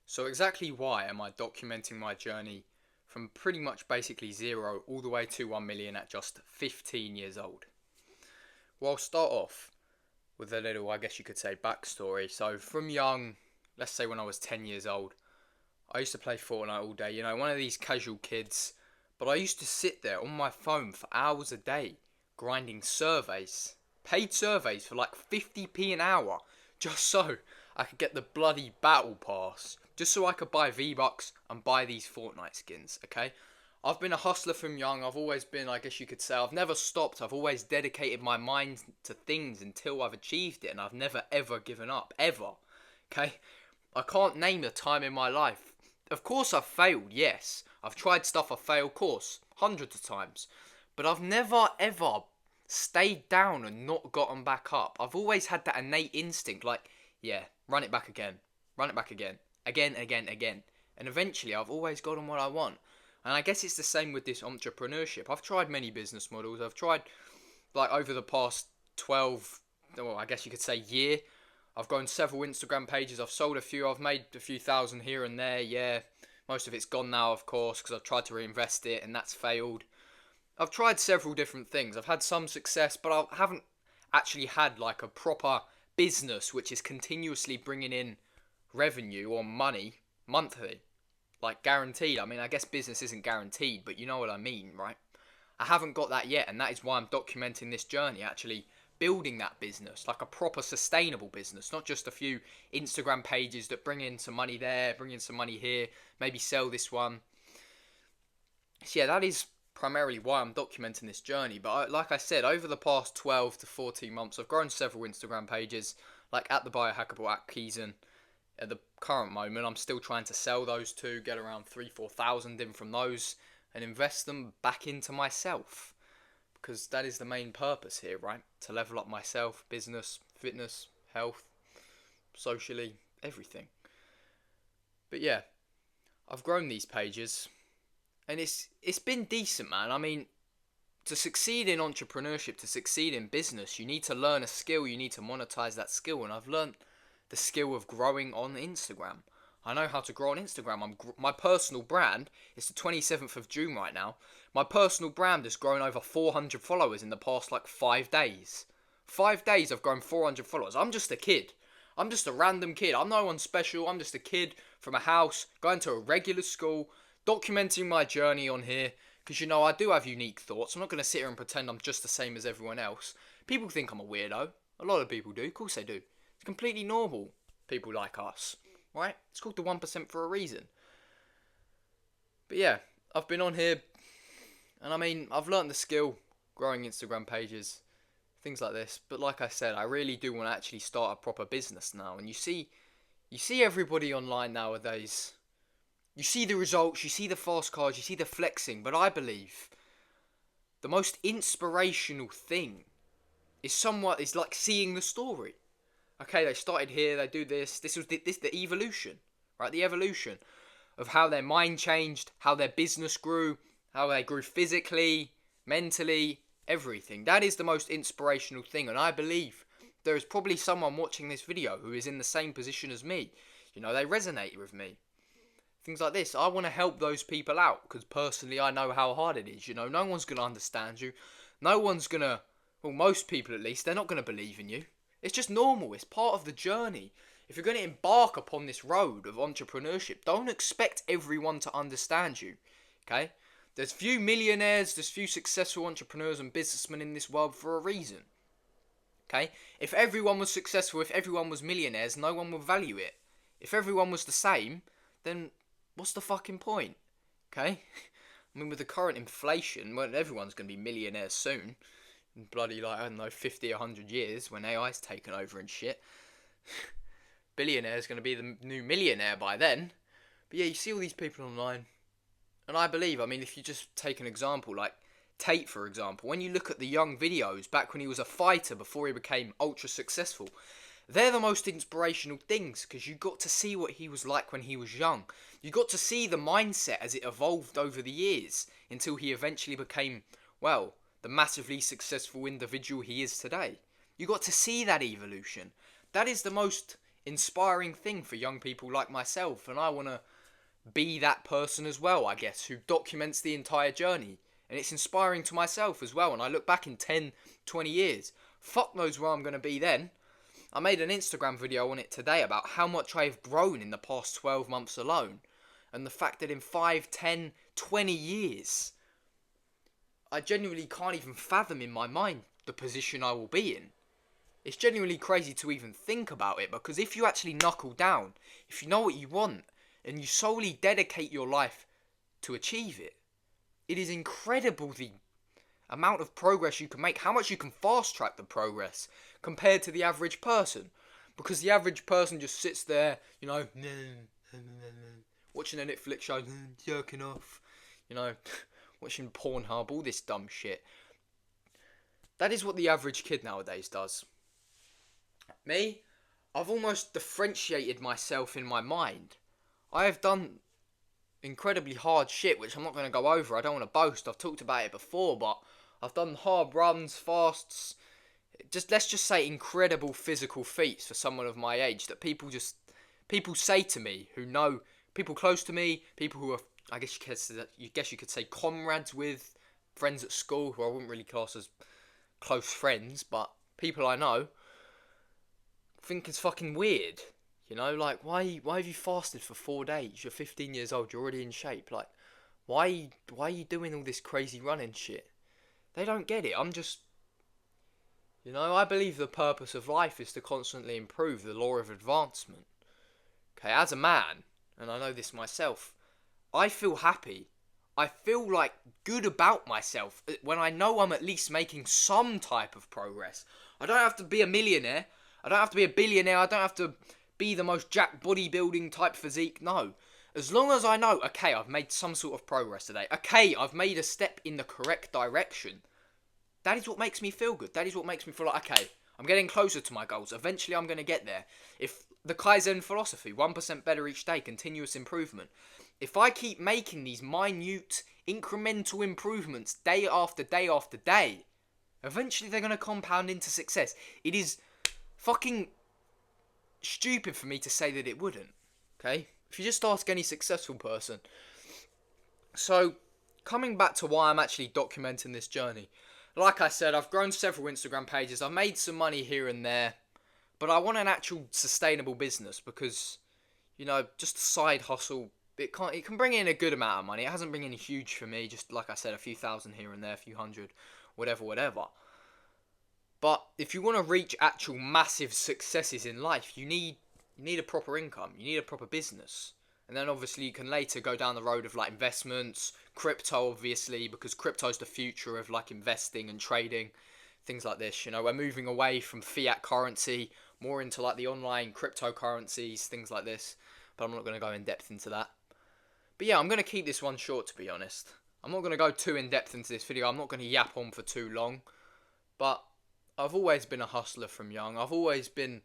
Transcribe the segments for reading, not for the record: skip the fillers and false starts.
So exactly why am I documenting my journey from pretty much basically zero all the way to 1 million at just 15 years old? Well, I'll start off with a little, I guess you could say, backstory. So from young, let's say when I was 10 years old, I used to play Fortnite all day, one of these casual kids, but I used to sit there on my phone for hours a day, grinding surveys, paid surveys for like 50p an hour, just so I could get the bloody battle pass, just so I could buy V-Bucks and buy these Fortnite skins, okay? I've been a hustler from young. I've always been, I guess you could say, I've never stopped. I've always dedicated my mind to things until I've achieved it, and I've never ever given up, ever. Okay? I can't name a time in my life. Of course I've failed, yes. I've tried stuff I've failed, of course, hundreds of times. But I've never ever stayed down and not gotten back up. I've always had that innate instinct, like, yeah, run it back again. Run it back again. Again, again, again. And eventually I've always gotten what I want. And I guess it's the same with this entrepreneurship. I've tried many business models. I've tried, like, over the past 12, well, I guess you could say year, I've grown several Instagram pages. I've sold a few. I've made a few thousand here and there. Yeah, most of it's gone now, of course, because I've tried to reinvest it and that's failed. I've tried several different things. I've had some success, but I haven't actually had like a proper business which is continuously bringing in revenue or money monthly, like guaranteed. I mean, I guess business isn't guaranteed, but you know what I mean, right? I haven't got that yet, and that is why I'm documenting this journey, actually building that business, like a proper sustainable business, not just a few Instagram pages that bring in some money there, bring in some money here, maybe sell this one. So yeah, that is primarily why I'm documenting this journey. But like I said, over the past 12 to 14 months, I've grown several Instagram pages, like at the Biohackable at Keys. At the current moment, I'm still trying to sell those two, get around 3-4 thousand in from those, and invest them back into myself. Because that is the main purpose here, right? To level up myself, business, fitness, health, socially, everything. But yeah, I've grown these pages, and it's been decent, man. I mean, to succeed in entrepreneurship, to succeed in business, you need to learn a skill, you need to monetize that skill, and I've learned the skill of growing on Instagram. I know how to grow on Instagram. My personal brand is the 27th of June right now. My personal brand has grown over 400 followers in the past like 5 days. 5 days I've grown 400 followers. I'm just a kid. I'm just a random kid. I'm no one special. I'm just a kid from a house going to a regular school, documenting my journey on here. Because I do have unique thoughts. I'm not going to sit here and pretend I'm just the same as everyone else. People think I'm a weirdo. A lot of people do. Of course they do. It's completely normal. People like us. Right? It's called the 1% for a reason. But yeah, I've been on here, and I mean, I've learnt the skill growing Instagram pages, things like this. But like I said, I really do want to actually start a proper business now. And you see everybody online nowadays. You see the results, you see the fast cars, you see the flexing. But I believe the most inspirational thing is like seeing the story. Okay, they started here, they do this. This was the evolution, right? The evolution of how their mind changed, how their business grew, how they grew physically, mentally, everything. That is the most inspirational thing, and I believe there is probably someone watching this video who is in the same position as me. They resonate with me. Things like this. I want to help those people out because personally I know how hard it is. No one's going to understand you. No one's going to, well, most people at least, they're not going to believe in you. It's just normal. It's part of the journey. If you're going to embark upon this road of entrepreneurship, don't expect everyone to understand you. Okay? There's few millionaires, there's few successful entrepreneurs and businessmen in this world for a reason. Okay? If everyone was successful, if everyone was millionaires, no one would value it. If everyone was the same, then what's the fucking point? Okay? I mean, with the current inflation, well, everyone's going to be millionaires soon. In bloody, like, I don't know, 50, 100 years when AI's taken over and shit. Billionaire's going to be the new millionaire by then. But yeah, you see all these people online. And I believe, I mean, if you just take an example, like Tate, for example, when you look at the young videos back when he was a fighter before he became ultra successful, they're the most inspirational things because you got to see what he was like when he was young. You got to see the mindset as it evolved over the years until he eventually became, well, the massively successful individual he is today. You got to see that evolution. That is the most inspiring thing for young people like myself, and I want to be that person as well, I guess, who documents the entire journey. And it's inspiring to myself as well, and I look back in 10, 20 years, fuck knows where I'm going to be then. I made an Instagram video on it today about how much I have grown in the past 12 months alone, and the fact that in 5, 10, 20 years, I genuinely can't even fathom in my mind the position I will be in. It's genuinely crazy to even think about it, because if you actually knuckle down, if you know what you want, and you solely dedicate your life to achieve it, it is incredible the amount of progress you can make, how much you can fast track the progress compared to the average person. Because the average person just sits there, you know, watching a Netflix show, jerking off, you know, watching Pornhub, all this dumb shit. That is what the average kid nowadays does. Me, I've almost differentiated myself in my mind. I have done incredibly hard shit, which I'm not going to go over. I don't want to boast. I've talked about it before, but I've done hard runs, fasts. Let's just say incredible physical feats for someone of my age that people say to me, who know, people close to me, people who are, I guess you could say comrades with, friends at school who I wouldn't really class as close friends, but people I know, think it's fucking weird. You know, like, why have you fasted for 4 days? You're 15 years old, you're already in shape. Like, why are you doing all this crazy running shit? They don't get it. I believe the purpose of life is to constantly improve, the law of advancement. Okay, as a man, and I know this myself, I feel happy. I feel like good about myself when I know I'm at least making some type of progress. I don't have to be a millionaire. I don't have to be a billionaire. I don't have to be the most jacked bodybuilding type physique. No. As long as I know, okay, I've made some sort of progress today. Okay, I've made a step in the correct direction. That is what makes me feel good. That is what makes me feel like, okay, I'm getting closer to my goals. Eventually I'm going to get there. If the Kaizen philosophy, 1% better each day, continuous improvement. If I keep making these minute, incremental improvements day after day after day, eventually they're going to compound into success. It is fucking stupid for me to say that it wouldn't. Okay? If you just ask any successful person. So, coming back to why I'm actually documenting this journey. Like I said, I've grown several Instagram pages. I've made some money here and there. But I want an actual sustainable business because, just a side hustle, it can bring in a good amount of money. It hasn't bring in huge for me. Just like I said, a few thousand here and there, a few hundred, whatever. But if you want to reach actual massive successes in life, you need a proper income. You need a proper business. And then obviously you can later go down the road of like investments, crypto obviously, because crypto's the future of like investing and trading, things like this. We're moving away from fiat currency, more into like the online cryptocurrencies, things like this. But I'm not going to go in depth into that. But yeah, I'm going to keep this one short, to be honest. I'm not going to go too in depth into this video. I'm not going to yap on for too long. But I've always been a hustler from young. I've always been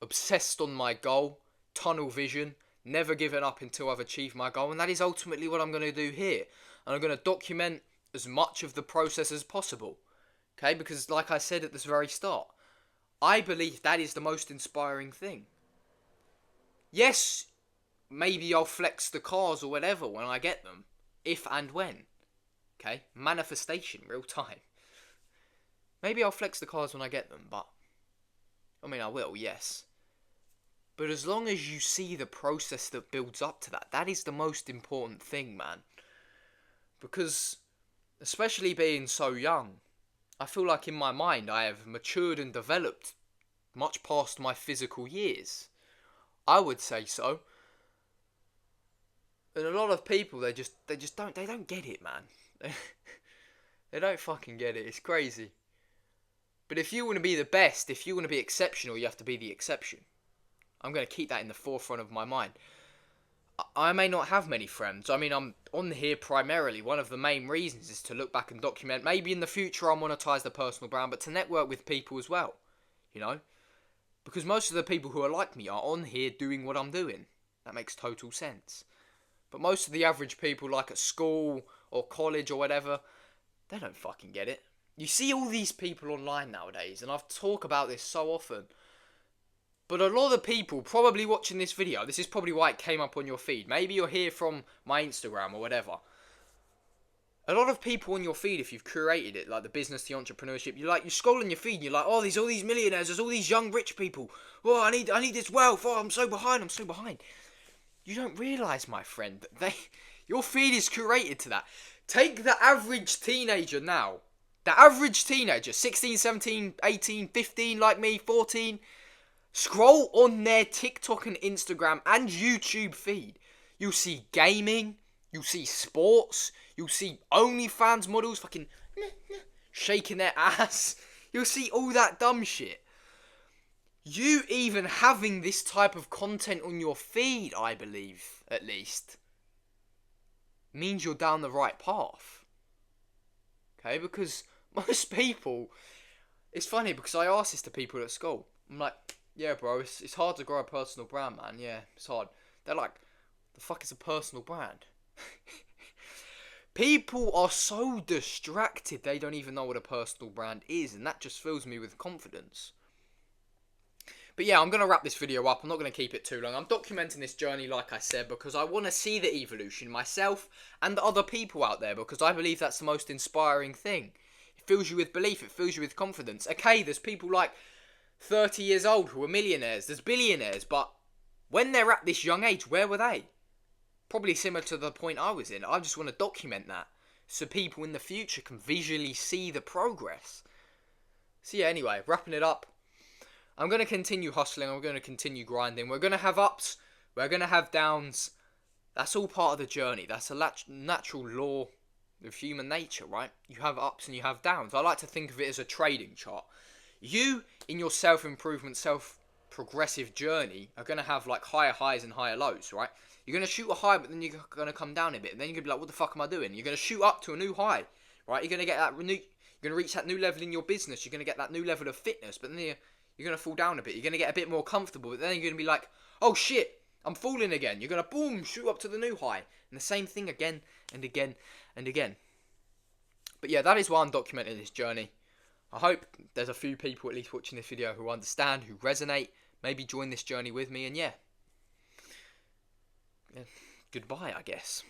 obsessed on my goal, tunnel vision, never given up until I've achieved my goal. And that is ultimately what I'm going to do here. And I'm going to document as much of the process as possible. Okay, because like I said at this very start, I believe that is the most inspiring thing. Yes, maybe I'll flex the cars or whatever when I get them. If and when. Okay, manifestation, real time. Maybe I'll flex the cars when I get them, but I will, yes. But as long as you see the process that builds up to that, that is the most important thing, man. Because, especially being so young, I feel like in my mind I have matured and developed much past my physical years. I would say so. And a lot of people, they don't get it, man. They don't fucking get it. It's crazy. But if you want to be the best, if you want to be exceptional, you have to be the exception. I'm going to keep that in the forefront of my mind. I may not have many friends. I'm on here primarily. One of the main reasons is to look back and document. Maybe in the future I'll monetize the personal brand, but to network with people as well. Because most of the people who are like me are on here doing what I'm doing. That makes total sense. But most of the average people, like at school or college or whatever, they don't fucking get it. You see all these people online nowadays, and I've talked about this so often. But a lot of people probably watching this video, this is probably why it came up on your feed. Maybe you're here from my Instagram or whatever. A lot of people on your feed, if you've curated it, like the business, the entrepreneurship, you scroll on your feed and you're like, oh, there's all these millionaires, there's all these young rich people. Oh, I need this wealth. Oh, I'm so behind. You don't realise, my friend, that your feed is curated to that. Take the average teenager now. The average teenager, 16, 17, 18, 15 like me, 14. Scroll on their TikTok and Instagram and YouTube feed. You'll see gaming. You'll see sports. You'll see OnlyFans models fucking shaking their ass. You'll see all that dumb shit. You even having this type of content on your feed, I believe, at least, means you're down the right path. Okay, because most people... It's funny because I ask this to people at school. I'm like, yeah, bro, it's hard to grow a personal brand, man. Yeah, it's hard. They're like, the fuck is a personal brand? People are so distracted they don't even know what a personal brand is, and that just fills me with confidence. But yeah, I'm going to wrap this video up. I'm not going to keep it too long. I'm documenting this journey, like I said, because I want to see the evolution myself and other people out there, because I believe that's the most inspiring thing. It fills you with belief. It fills you with confidence. Okay, there's people like 30 years old who are millionaires. There's billionaires, but when they're at this young age, where were they? Probably similar to the point I was in. I just want to document that so people in the future can visually see the progress. So yeah, anyway, wrapping it up. I'm going to continue hustling. I'm going to continue grinding. We're going to have ups. We're going to have downs. That's all part of the journey. That's a natural law of human nature, right? You have ups and you have downs. I like to think of it as a trading chart. You, in your self-improvement, self-progressive journey, are going to have like higher highs and higher lows, right? You're going to shoot a high, but then you're going to come down a bit. And then you're going to be like, what the fuck am I doing? You're going to shoot up to a new high, right? You're going to get that you're going to reach that new level in your business. You're going to get that new level of fitness, but then you're going to fall down a bit. You're going to get a bit more comfortable, but then you're going to be like, oh shit, I'm falling again. You're going to boom, shoot up to the new high. And the same thing again and again and again. But yeah, that is why I'm documenting this journey. I hope there's a few people at least watching this video who understand, who resonate, maybe join this journey with me, and yeah, goodbye, I guess.